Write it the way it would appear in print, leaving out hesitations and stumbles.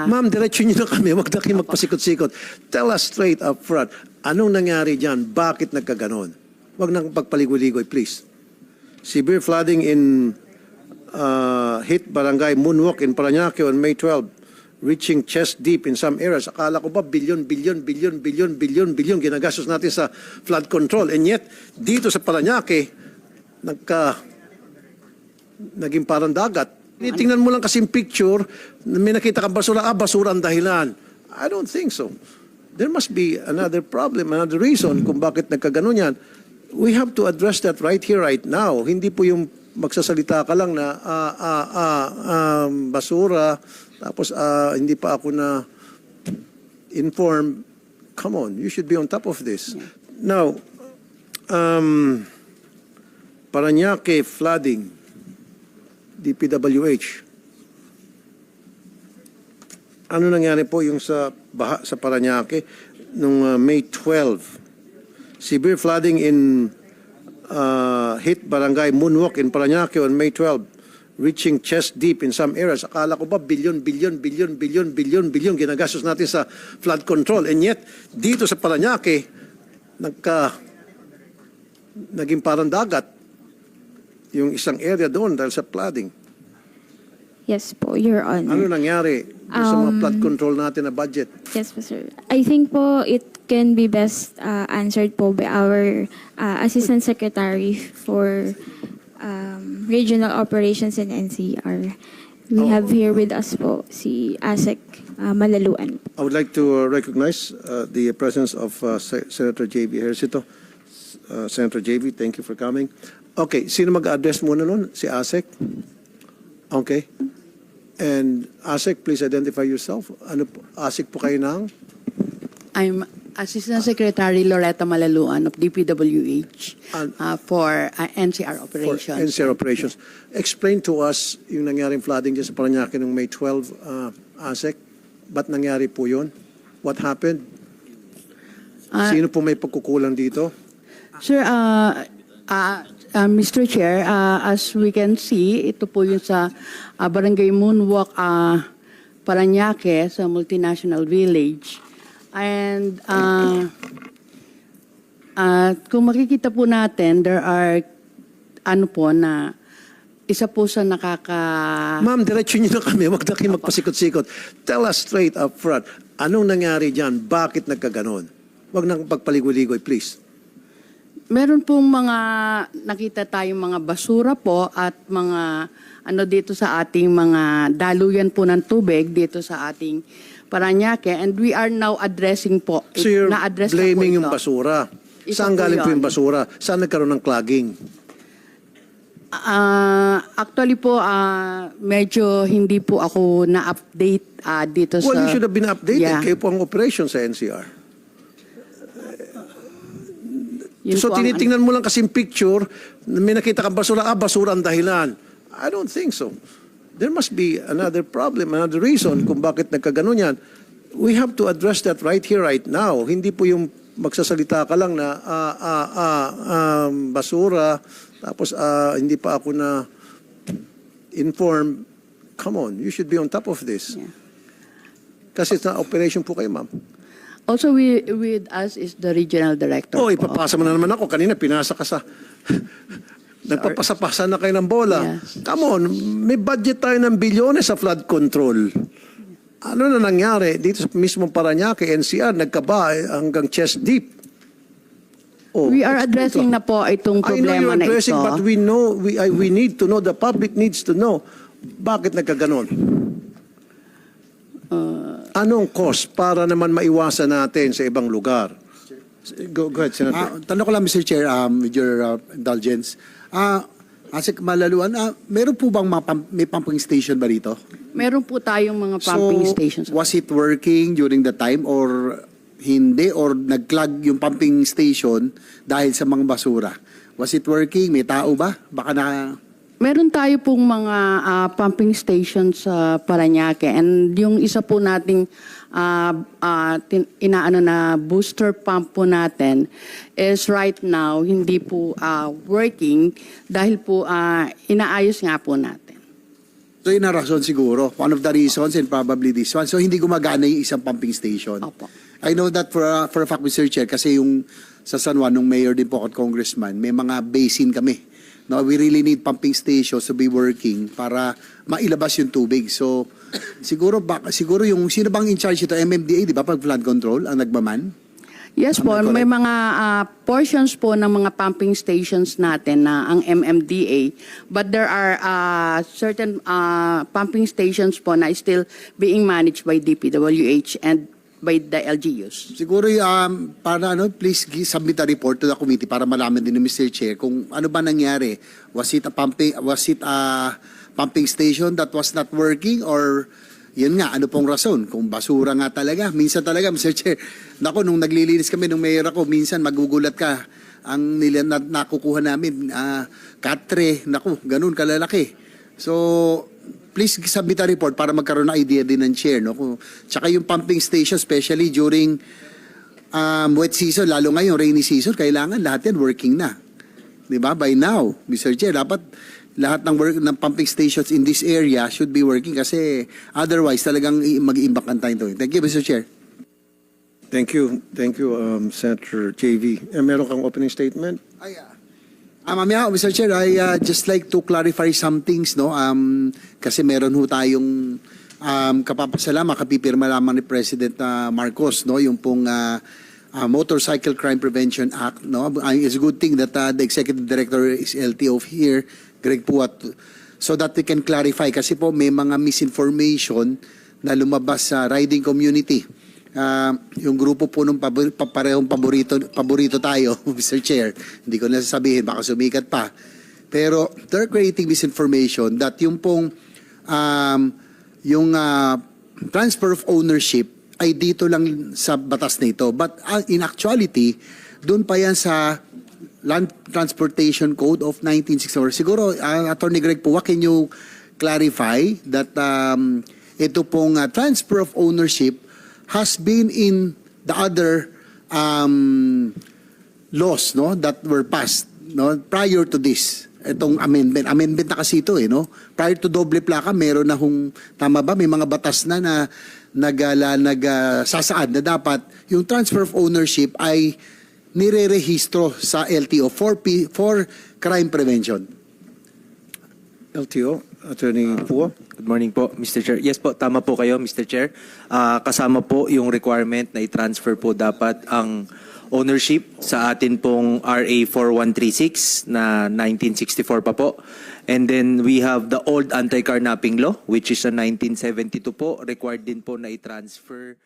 Ma'am, diretso nyo na kami. Huwag na kayo magpasikot-sikot. Tell us straight up front. Anong nangyari dyan? Bakit nagkaganon? Huwag nang pagpaligoy-ligoy, please. Severe flooding in hit barangay Moonwalk in Parañaque on May 12, reaching chest deep in some areas. Akala ko ba bilyon ginagastos natin sa flood control. And yet, dito sa Parañaque, naging parang dagat. Tingnan mo lang kasing picture, may nakita kang basura, basura ang dahilan. I don't think so. There must be another problem, another reason kung bakit nagkaganon yan. We have to address that right here, right now. Hindi po yung magsasalita ka lang na basura, tapos hindi pa ako na inform. Come on, you should be on top of this. Now, Parañaque flooding, DPWH. Ano nangyari po yung sa baha sa Parañaque nung May 12? Severe flooding in hit barangay Moonwalk in Parañaque on May 12, reaching chest deep in some areas. Akala ko ba bilyon ginagastos natin sa flood control. And yet, dito sa Parañaque, naging parang dagat yung isang area doon dahil sa flooding. Yes po, Your Honor. Ano nangyari sa mga flood control natin na budget? Yes po, sir. I think po it can be best answered po by our Assistant Secretary for Regional Operations in NCR. We have here with us po si Asek Malaluan. I would like to recognize the presence of Senator J.B. Ejercito. Senator J.B., thank you for coming. Okay, sino mag-address muna nun? Si Asek? Okay. And Asek, please identify yourself. Ano po? Asek po kayo ng? I'm Assistant Secretary Loretta Malaluan of DPWH for NCR Operations. For NCR Operations. Explain to us yung nangyaring flooding dyan sa Parañaque noong May 12, Asek. Ba't nangyari po yun? What happened? Sino po may pagkukulang dito? Sir, Mr. Chair, as we can see, ito po yung sa Barangay Moonwalk, Parañaque, sa Multinational Village. And kung makikita po natin, there are isa po sa Ma'am, diretso nyo na kami. Huwag na kayo magpasikot-sikot. Tell us straight up front. Anong nangyari dyan? Bakit nagkaganon? Huwag nang pagpaligoy-ligoy, please. Meron pong nakita tayong mga basura po at mga dito sa ating mga daluyan po ng tubig dito sa ating Parañaque, and we are now addressing po. So you're blaming yung basura. Saan galing po yung basura? Saan nagkaroon ng clogging? Actually po, medyo hindi po ako na-update dito sa... Well, you should have been updated. Yeah. Kayo po ang operation sa NCR. Yun So po tinitingnan mo lang kasing picture, may nakita kang basura, basura ang dahilan. I don't think so. There must be another problem, another reason kung bakit nagkaganon yan. We have to address that right here, right now. Hindi po yung magsasalita ka lang na basura, tapos hindi pa ako na inform. Come on, you should be on top of this. Yeah. Kasi sa operation po kayo, ma'am. Also with us is the regional director. Oh, ipapasa mo na naman ako. Kanina pinasa ka sa... Nagpapasa-pasa na kayo ng bola. Yes. Come on, may budget tayo ng bilyones sa flood control. Ano na nangyari? Dito sa mismong Parañaque, NCR, nagkaba hanggang chest deep. Oh, We are addressing na po itong problema I know you're addressing, na ito. but we know, we need to know, the public needs to know, bakit nagkaganon? Anong cost para naman maiwasan natin sa ibang lugar? Go ahead, Senator. Tanong ko lang, Mr. Chair, with your indulgence. Asik Malaluan, meron po bang may pumping station ba rito? Meron po tayong mga pumping stations. Was it working during the time or hindi? Or nag-clog yung pumping station dahil sa mga basura? Was it working? May tao ba? Baka na... Meron tayo pong mga pumping stations sa Parañaque, and yung isa po nating inaano na booster pump po natin is right now hindi po working dahil po inaayos nga po natin. So yun ang rason siguro. One of the reasons and probably this one. So hindi gumagana yung isang pumping station. Opo. I know that for a fact, Mr. Chair, kasi yung sa San Juan, nung mayor din po at congressman, may mga basin kami. No, we really need pumping stations to be working para mailabas yung tubig. So siguro yung sino bang in charge ito, MMDA, di ba, pag flood control ang nagmaman? Yes po, Am I may correct? mga portions po ng mga pumping stations natin na ang MMDA, but there are certain pumping stations po na still being managed by DPWH and by the LGUs. Siguro para please submit a report to the committee para malaman din ng Mr. Chair kung ano ba nangyari. Was it a pumping station that was not working, or yun nga, ano pong rason? Kung basura nga talaga. Minsan talaga, Mr. Chair, nako, nung naglilinis kami nung mayor ako, minsan magugulat ka. Ang nakukuha namin, katre, nako, ganun kalalaki. So, please submit a report para magkaroon ng idea din ng chair. No? Tsaka yung pumping station, especially during wet season, lalo ngayon, rainy season, kailangan lahat yan working na. Diba? By now, Mr. Chair, dapat lahat ng pumping stations in this area should be working kasi otherwise talagang mag-iimbak ang time to. Thank you, Mr. Chair. Thank you, Senator JV. Meron kang opening statement? Mamaya, Mr. Chair, I just like to clarify some things, no? Kasi meron ho tayong kapapasalamat, kapipirma lamang ni President Marcos, no? Yung pong Motorcycle Crime Prevention Act, no? It's a good thing that the Executive Director is LTO here, Greg Puat, so that we can clarify. Kasi po may mga misinformation na lumabas sa riding community. Yung grupo po nung parehong paborito tayo, Mr. Chair. Hindi ko na sasabihin, baka sumikat pa. Pero they're creating misinformation that yung pong transfer of ownership ay dito lang sa batas na ito. But in actuality, doon pa yan sa Land Transportation Code of 1964. Siguro, Attorney Greg Puwa, can you clarify that ito pong transfer of ownership has been in the other laws, no, that were passed, no, prior to this, itong amendment na kasi ito, no, prior to doble plaka, meron na tama ba, may mga batas na nagsasaad na dapat yung transfer of ownership ay nire-rehistro sa LTO for crime prevention. LTO, Attorney Puo. Good morning po, Mr. Chair. Yes po, tama po kayo, Mr. Chair. Kasama po yung requirement na i-transfer po dapat ang ownership sa atin pong RA 4136 na 1964 pa po. And then we have the old anti-carnapping law, which is a 1972 po. Required din po na i-transfer